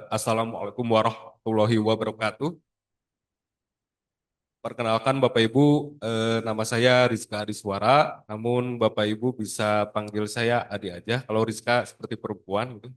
Assalamualaikum warahmatullahi wabarakatuh. Perkenalkan Bapak Ibu, nama saya Rizka Adiswara, namun Bapak Ibu bisa panggil saya Adi aja. Kalau Rizka seperti perempuan gitu.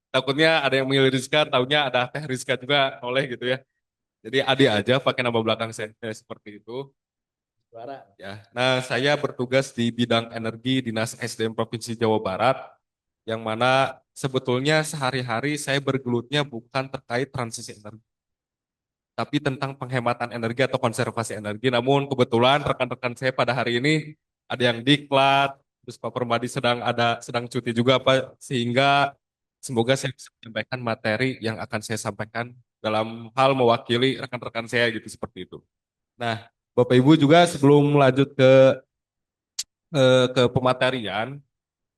Takutnya ada yang manggil Rizka, taunya ada Teh Rizka juga oleh gitu ya. Jadi Adi aja pakai nama belakang saya seperti itu. Suara. Ya. Nah, saya bertugas di bidang energi Dinas SDM Provinsi Jawa Barat, yang mana sebetulnya sehari-hari saya bergelutnya bukan terkait transisi energi, tapi tentang penghematan energi atau konservasi energi. Namun kebetulan rekan-rekan saya pada hari ini ada yang diklat, terus Pak Permadi sedang cuti juga Pak, sehingga semoga saya bisa menyampaikan materi yang akan saya sampaikan dalam hal mewakili rekan-rekan saya gitu seperti itu. Nah, Bapak Ibu juga sebelum lanjut ke pematerian,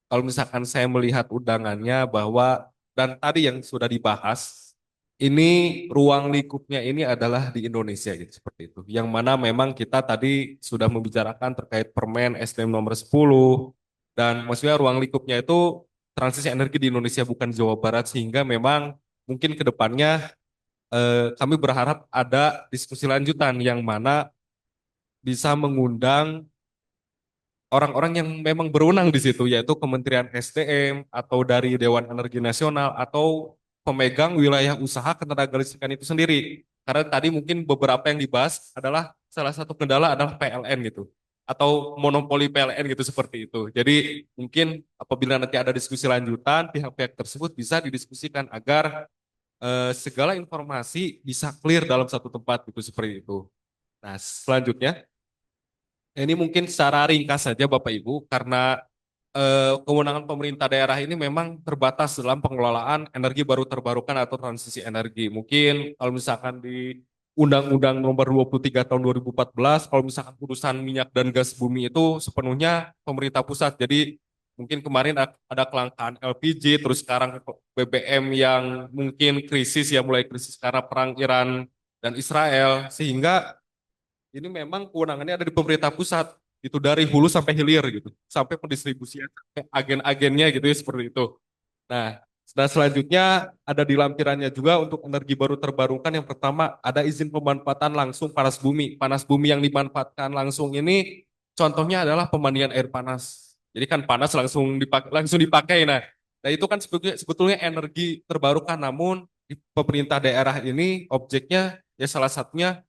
kalau misalkan saya melihat undangannya bahwa dan tadi yang sudah dibahas, ini ruang lingkupnya ini adalah di Indonesia gitu seperti itu. Yang mana memang kita tadi sudah membicarakan terkait Permen SDM nomor 10 dan maksudnya ruang lingkupnya itu transisi energi di Indonesia bukan Jawa Barat, sehingga memang mungkin ke depannya kami berharap ada diskusi lanjutan yang mana bisa mengundang orang-orang yang memang berwenang di situ, yaitu Kementerian SDM atau dari Dewan Energi Nasional atau pemegang wilayah usaha ketenagalistrikan itu sendiri. Karena tadi mungkin beberapa yang dibahas adalah salah satu kendala adalah PLN gitu, atau monopoli PLN gitu seperti itu. Jadi mungkin apabila nanti ada diskusi lanjutan, pihak-pihak tersebut bisa didiskusikan agar segala informasi bisa clear dalam satu tempat gitu seperti itu. Nah, selanjutnya ini mungkin secara ringkas saja Bapak Ibu, karena kewenangan pemerintah daerah ini memang terbatas dalam pengelolaan energi baru terbarukan atau transisi energi. Mungkin kalau misalkan di Undang-Undang Nomor 23 Tahun 2014, kalau misalkan urusan minyak dan gas bumi itu sepenuhnya pemerintah pusat. Jadi mungkin kemarin ada kelangkaan LPG, terus sekarang BBM yang mungkin krisis ya, mulai krisis karena perang Iran dan Israel, sehingga ini memang kewenangannya ada di pemerintah pusat, itu dari hulu sampai hilir gitu, sampai pendistribusian, sampai agen-agennya gitu ya seperti itu. Nah, dan selanjutnya ada di lampirannya juga untuk energi baru terbarukan. Yang pertama ada izin pemanfaatan langsung panas bumi. Panas bumi yang dimanfaatkan langsung ini contohnya adalah pemandian air panas. Jadi kan panas langsung dipakai. Nah itu kan sebetulnya energi terbarukan. Namun di pemerintah daerah ini objeknya ya salah satunya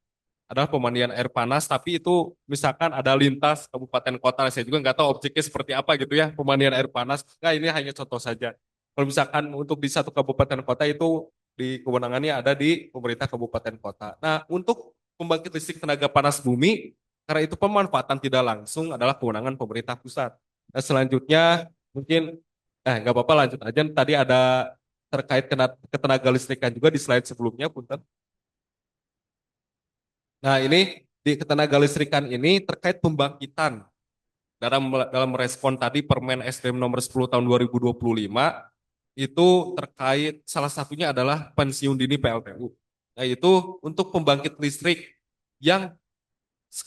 adalah pemandian air panas, tapi itu misalkan ada lintas kabupaten kota, saya juga nggak tahu objeknya seperti apa gitu ya, pemandian air panas. Nah, ini hanya contoh saja. Kalau misalkan untuk di satu kabupaten kota itu di kewenangannya ada di pemerintah kabupaten kota. Nah, untuk pembangkit listrik tenaga panas bumi, karena itu pemanfaatan tidak langsung adalah kewenangan pemerintah pusat. Nah, selanjutnya mungkin, nggak apa-apa lanjut aja. Tadi ada terkait ketenaga listrikan juga di slide sebelumnya, Punten. Nah, ini di ketenaga listrikan ini terkait pembangkitan dalam merespon tadi Permen SDM nomor 10 tahun 2025 itu terkait salah satunya adalah pensiun dini PLTU. Nah, itu untuk pembangkit listrik yang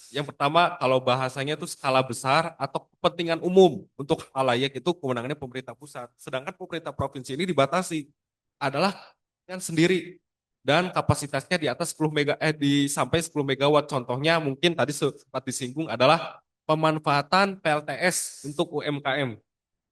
yang pertama kalau bahasanya itu skala besar atau kepentingan umum untuk halayak itu kewenangannya pemerintah pusat. Sedangkan pemerintah provinsi ini dibatasi adalah yang sendiri dan kapasitasnya di atas 10 mega di sampai 10 megawatt. Contohnya mungkin tadi sempat disinggung adalah pemanfaatan PLTS untuk UMKM.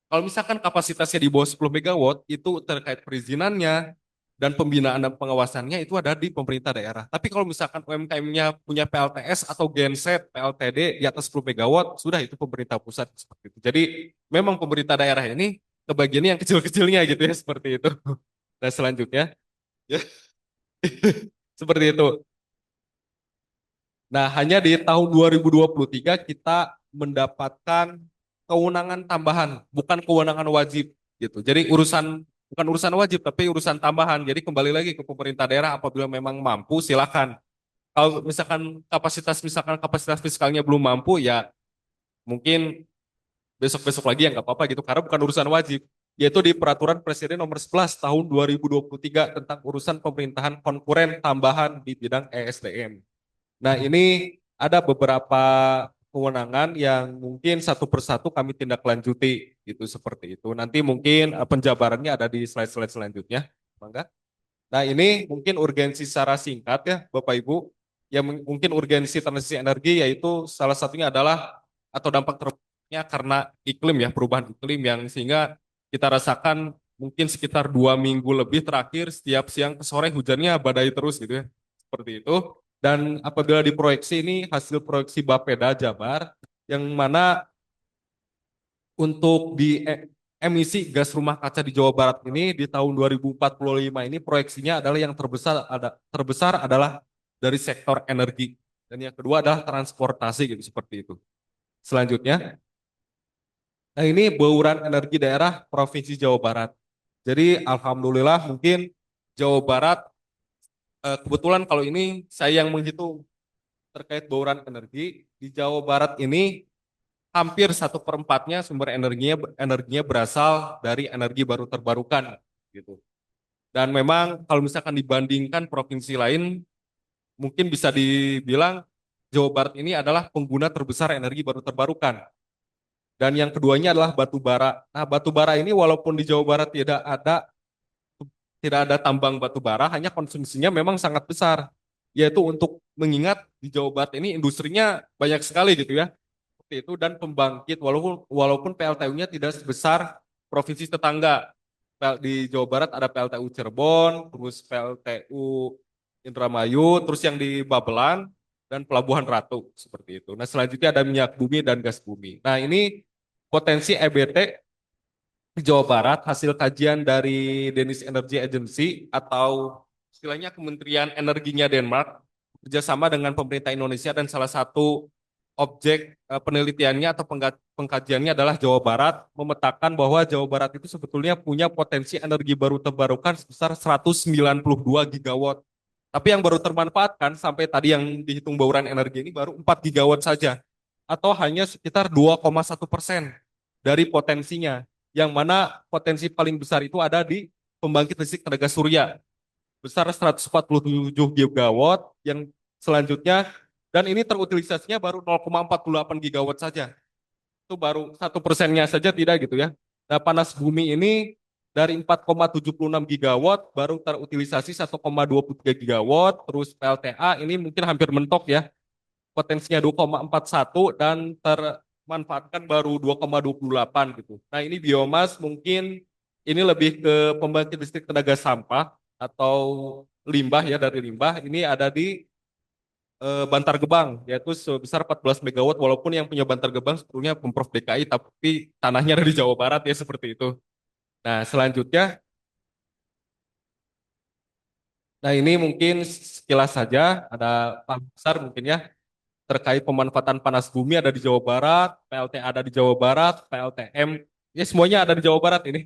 Kalau misalkan kapasitasnya di bawah 10 megawatt itu terkait perizinannya dan pembinaan dan pengawasannya itu ada di pemerintah daerah. Tapi kalau misalkan UMKM-nya punya PLTS atau genset PLTD di atas 10 megawatt, sudah itu pemerintah pusat seperti itu. Jadi memang pemerintah daerah ini kebagiannya yang kecil-kecilnya gitu ya seperti itu. Nah, selanjutnya ya seperti itu. Nah, hanya di tahun 2023 kita mendapatkan kewenangan tambahan, bukan kewenangan wajib gitu. Jadi bukan urusan wajib tapi urusan tambahan. Jadi kembali lagi ke pemerintah daerah, apabila memang mampu silakan. Kalau misalkan kapasitas fiskalnya belum mampu ya mungkin besok-besok lagi ya nggak apa-apa gitu, karena bukan urusan wajib. Yaitu di Peraturan Presiden Nomor 11 Tahun 2023 tentang urusan pemerintahan konkuren tambahan di bidang ESDM. Nah, ini ada beberapa kewenangan yang mungkin satu persatu kami tindak lanjuti gitu seperti itu. Nanti mungkin penjabarannya ada di slide-slide selanjutnya. Mangga. Nah, ini mungkin urgensi secara singkat ya, Bapak Ibu. Yang mungkin urgensi transisi energi yaitu salah satunya adalah atau dampak terbesarnya karena iklim ya, perubahan iklim yang sehingga kita rasakan mungkin sekitar 2 minggu lebih terakhir setiap siang ke sore hujannya badai terus gitu ya. Seperti itu. Dan apabila diproyeksi ini hasil proyeksi Bapeda Jabar yang mana untuk di emisi gas rumah kaca di Jawa Barat ini di tahun 2045 ini proyeksinya adalah yang terbesar adalah dari sektor energi dan yang kedua adalah transportasi gitu seperti itu. Selanjutnya, nah ini bauran energi daerah Provinsi Jawa Barat. Jadi alhamdulillah mungkin Jawa Barat kebetulan kalau ini saya yang menghitung terkait bauran energi di Jawa Barat ini hampir 1/4-nya sumber energinya berasal dari energi baru terbarukan gitu. Dan memang kalau misalkan dibandingkan provinsi lain, mungkin bisa dibilang Jawa Barat ini adalah pengguna terbesar energi baru terbarukan. Dan yang keduanya adalah batu bara. Nah, batu bara ini walaupun di Jawa Barat tidak ada tambang batu bara, hanya konsumsinya memang sangat besar. Yaitu untuk mengingat di Jawa Barat ini industrinya banyak sekali gitu ya seperti itu dan pembangkit walaupun PLTU-nya tidak sebesar provinsi tetangga. Di Jawa Barat ada PLTU Cirebon, terus PLTU Indramayu, terus yang di Babelan dan Pelabuhan Ratu seperti itu. Nah, selanjutnya ada minyak bumi dan gas bumi. Nah, ini potensi EBT di Jawa Barat hasil kajian dari Danish Energy Agency atau istilahnya Kementerian Energinya Denmark bekerjasama dengan pemerintah Indonesia dan salah satu objek penelitiannya atau pengkajiannya adalah Jawa Barat memetakan bahwa Jawa Barat itu sebetulnya punya potensi energi baru terbarukan sebesar 192 gigawatt. Tapi yang baru termanfaatkan sampai tadi yang dihitung bauran energi ini baru 4 gigawatt saja atau hanya sekitar 2,1% dari potensinya. Yang mana potensi paling besar itu ada di pembangkit listrik tenaga surya besar 147 gigawatt yang selanjutnya dan ini terutilisasinya baru 0,48 gigawatt saja. Itu baru 1%-nya saja tidak gitu ya. Nah, panas bumi ini dari 4,76 gigawatt baru terutilisasi 1,23 gigawatt, terus PLTA ini mungkin hampir mentok ya. Potensinya 2,41 dan termanfaatkan baru 2,28 gitu. Nah, ini biomas mungkin ini lebih ke pembangkit listrik tenaga sampah atau limbah ya dari limbah. Ini ada di Bantar Gebang yaitu sebesar 14 megawatt walaupun yang punya Bantar Gebang sebetulnya Pemprov DKI tapi tanahnya ada di Jawa Barat ya seperti itu. Nah, selanjutnya nah ini mungkin sekilas saja ada paham besar mungkin ya terkait pemanfaatan panas bumi ada di Jawa Barat, PLT ada di Jawa Barat, PLTM, ya semuanya ada di Jawa Barat ini.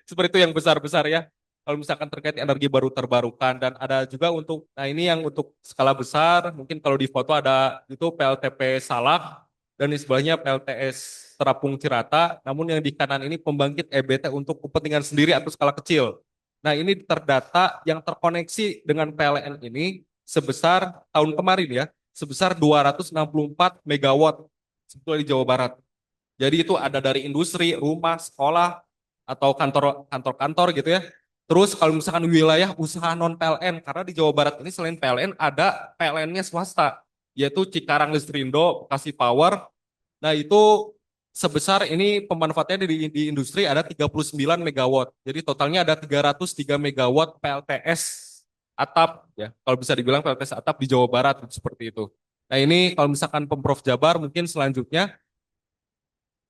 Seperti itu yang besar-besar ya. Kalau misalkan terkait energi baru terbarukan dan ada juga untuk, nah ini yang untuk skala besar, mungkin kalau di foto ada itu PLTP Salak dan di sebelahnya PLTS Terapung Cirata, namun yang di kanan ini pembangkit EBT untuk kepentingan sendiri atau skala kecil. Nah ini terdata yang terkoneksi dengan PLN ini sebesar tahun kemarin ya, sebesar 264 megawatt sebetulnya di Jawa Barat. Jadi itu ada dari industri, rumah, sekolah, atau kantor-kantor gitu ya. Terus kalau misalkan wilayah usaha non PLN, karena di Jawa Barat ini selain PLN ada PLN-nya swasta, yaitu Cikarang Listrindo, Bekasi Power. Nah itu sebesar ini pemanfaatannya di industri ada 39 megawatt. Jadi totalnya ada 303 megawatt PLTS atap ya. Kalau bisa dibilang PLTS atap di Jawa Barat seperti itu. Nah ini kalau misalkan Pemprov Jabar mungkin selanjutnya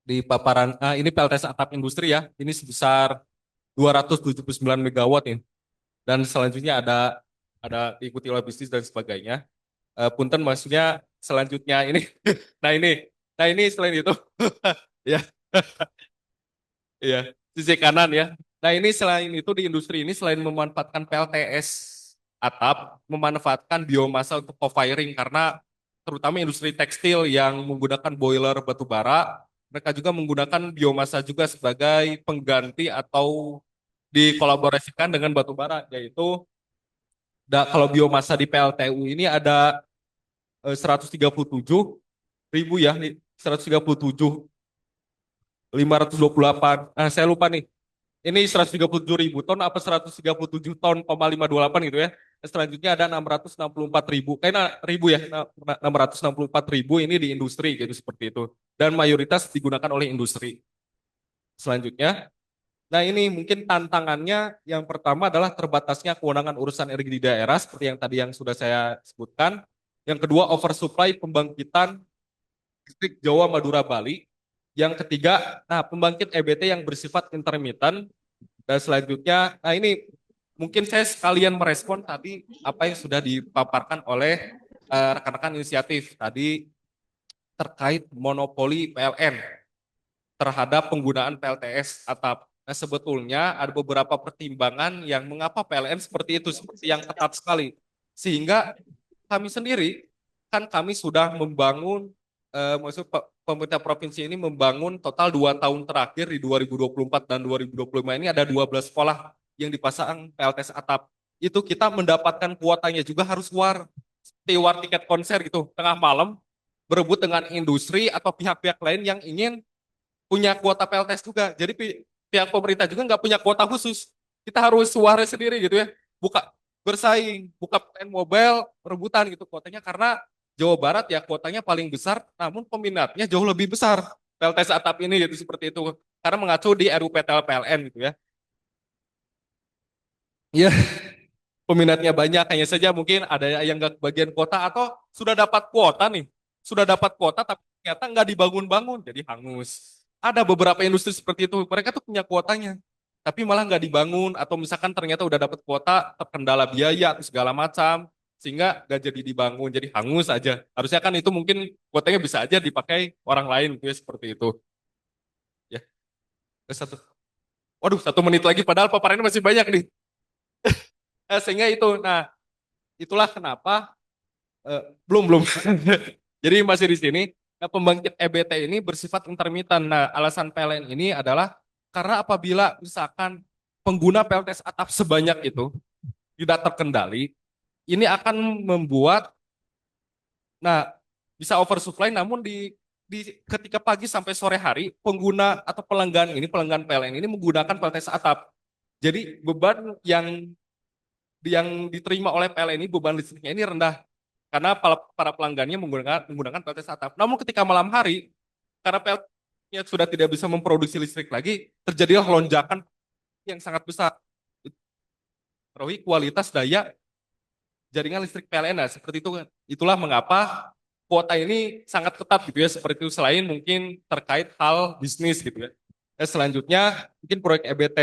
di paparan ini PLTS atap industri ya. Ini sebesar 279 megawatt ya. Dan selanjutnya ada diikuti oleh bisnis dan sebagainya. Punten maksudnya selanjutnya ini nah ini selain itu ya ya sisi kanan ya. Nah ini selain itu di industri ini selain memanfaatkan PLTS atap, memanfaatkan biomasa untuk co-firing karena terutama industri tekstil yang menggunakan boiler batu bara, mereka juga menggunakan biomasa juga sebagai pengganti atau dikolaborasikan dengan batu bara, yaitu kalau biomasa di PLTU ini ada 137 ribu ya, 137, 528. Nah, saya lupa nih. Ini 137.000 ton apa 137 ton, 528 gitu ya. Selanjutnya ada 664.000. Kayaknya ribu ya, 664.000 ini di industri gitu seperti itu. Dan mayoritas digunakan oleh industri. Selanjutnya, nah ini mungkin tantangannya yang pertama adalah terbatasnya kewenangan urusan energi di daerah seperti yang tadi yang sudah saya sebutkan. Yang kedua, oversupply pembangkitan listrik Jawa, Madura, Bali. Yang ketiga, nah pembangkit EBT yang bersifat intermittent. Dan selanjutnya, nah ini mungkin saya sekalian merespon tadi apa yang sudah dipaparkan oleh rekan-rekan inisiatif tadi terkait monopoli PLN terhadap penggunaan PLTS atap. Nah, sebetulnya ada beberapa pertimbangan yang mengapa PLN seperti itu, seperti yang ketat sekali. Sehingga kami sendiri, kan kami sudah membangun, maksud pemerintah provinsi ini membangun total 2 tahun terakhir di 2024 dan 2025 ini ada 12 sekolah yang dipasang PLTS atap. Itu kita mendapatkan kuotanya juga harus war tiket konser gitu, tengah malam, berebut dengan industri atau pihak-pihak lain yang ingin punya kuota PLTS juga. Jadi pihak pemerintah juga nggak punya kuota khusus. Kita harus suara sendiri gitu ya. Buka bersaing, buka PLN mobile, rebutan gitu kuotanya karena Jawa Barat ya kuotanya paling besar, namun peminatnya jauh lebih besar. PLTS atap ini gitu seperti itu. Karena mengacu di RUPTL PLN gitu ya. Iya, peminatnya banyak, hanya saja mungkin ada yang nggak kebagian kuota atau sudah dapat kuota nih, sudah dapat kuota tapi ternyata nggak dibangun-bangun, jadi hangus. Ada beberapa industri seperti itu, mereka tuh punya kuotanya, tapi malah nggak dibangun atau misalkan ternyata udah dapat kuota terkendala biaya atau segala macam, sehingga nggak jadi dibangun, jadi hangus aja. Harusnya kan itu mungkin kuotanya bisa aja dipakai orang lain, gitu ya, seperti itu. Ya, satu. Waduh, 1 menit lagi, padahal paparannya masih banyak nih. Sehingga itu, nah itulah kenapa belum belum. Jadi masih di sini. Nah, pembangkit EBT ini bersifat intermittent. Nah, alasan PLN ini adalah karena apabila misalkan pengguna PLTS atap sebanyak itu tidak terkendali, ini akan membuat, nah bisa oversupply. Namun di ketika pagi sampai sore hari pengguna atau pelanggan PLN ini menggunakan PLTS atap. Jadi beban yang diterima oleh PLN ini, beban listriknya ini rendah karena para pelanggannya menggunakan PLTS atap. Namun ketika malam hari, karena PLTnya sudah tidak bisa memproduksi listrik lagi, terjadilah lonjakan yang sangat besar. Mempengaruhi kualitas daya jaringan listrik PLN. Nah, seperti itu kan. Itulah mengapa kuota ini sangat ketat gitu ya, seperti itu selain mungkin terkait hal bisnis gitu ya. Selanjutnya mungkin proyek EBT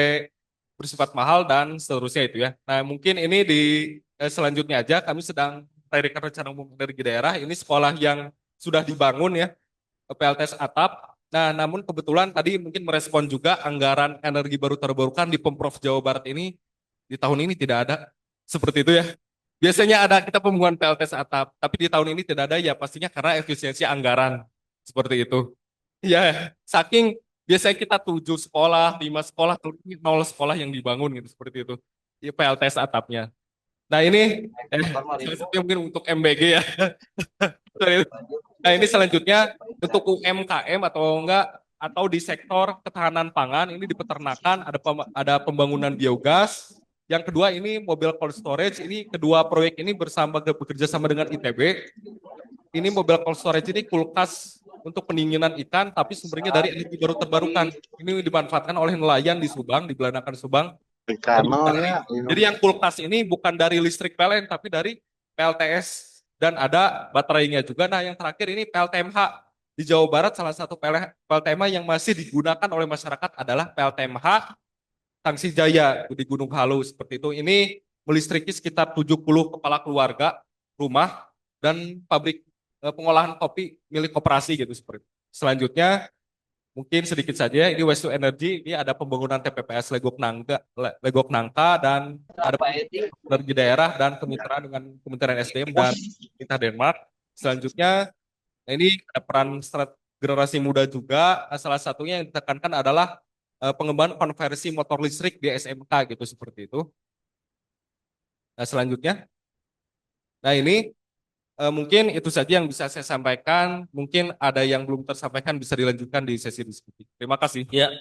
bersifat mahal dan seterusnya itu ya. Nah, mungkin ini di selanjutnya aja kami sedang tarikan rencana umum energi daerah. Ini sekolah yang sudah dibangun ya, PLTS atap. Nah, namun kebetulan tadi mungkin merespon juga anggaran energi baru terbarukan di Pemprov Jawa Barat ini di tahun ini tidak ada. Seperti itu ya. Biasanya ada kita pembangunan PLTS atap, tapi di tahun ini tidak ada ya pastinya karena efisiensi anggaran. Seperti itu. Ya, saking biasanya kita 7 sekolah, 5 sekolah, ini 0 sekolah yang dibangun gitu seperti itu. Di PLTS atapnya. Nah ini salah satu mungkin untuk MBG ya. Nah ini selanjutnya untuk UMKM atau enggak atau di sektor ketahanan pangan ini di peternakan ada pembangunan biogas. Yang kedua ini mobile cold storage, ini kedua proyek ini bekerja sama dengan ITB. Ini mobile cold storage ini kulkas untuk pendinginan ikan tapi sumbernya dari energi baru terbarukan. Ini dimanfaatkan oleh nelayan di Subang, di Belanakan Subang. Jadi yang kulkas ini bukan dari listrik PLN tapi dari PLTS dan ada baterainya juga. Nah yang terakhir ini PLTMH di Jawa Barat salah satu PLTMH yang masih digunakan oleh masyarakat adalah PLTMH Tangsi Jaya di Gunung Halu seperti itu. Ini melistriki sekitar 70 kepala keluarga, rumah dan pabrik pengolahan kopi milik koperasi gitu seperti itu. Selanjutnya mungkin sedikit saja, ini waste to energy, ini ada pembangunan TPPS Legok Nangka dan ada energi daerah dan kemitraan dengan Kementerian SDM dan pemerintah Denmark. Selanjutnya, ini ada peran generasi muda juga. Salah satunya yang ditekankan adalah pengembangan konversi motor listrik di SMK gitu seperti itu. Nah, selanjutnya, nah ini Mungkin itu saja yang bisa saya sampaikan. Mungkin ada yang belum tersampaikan bisa dilanjutkan di sesi diskusi. Terima kasih. Ya,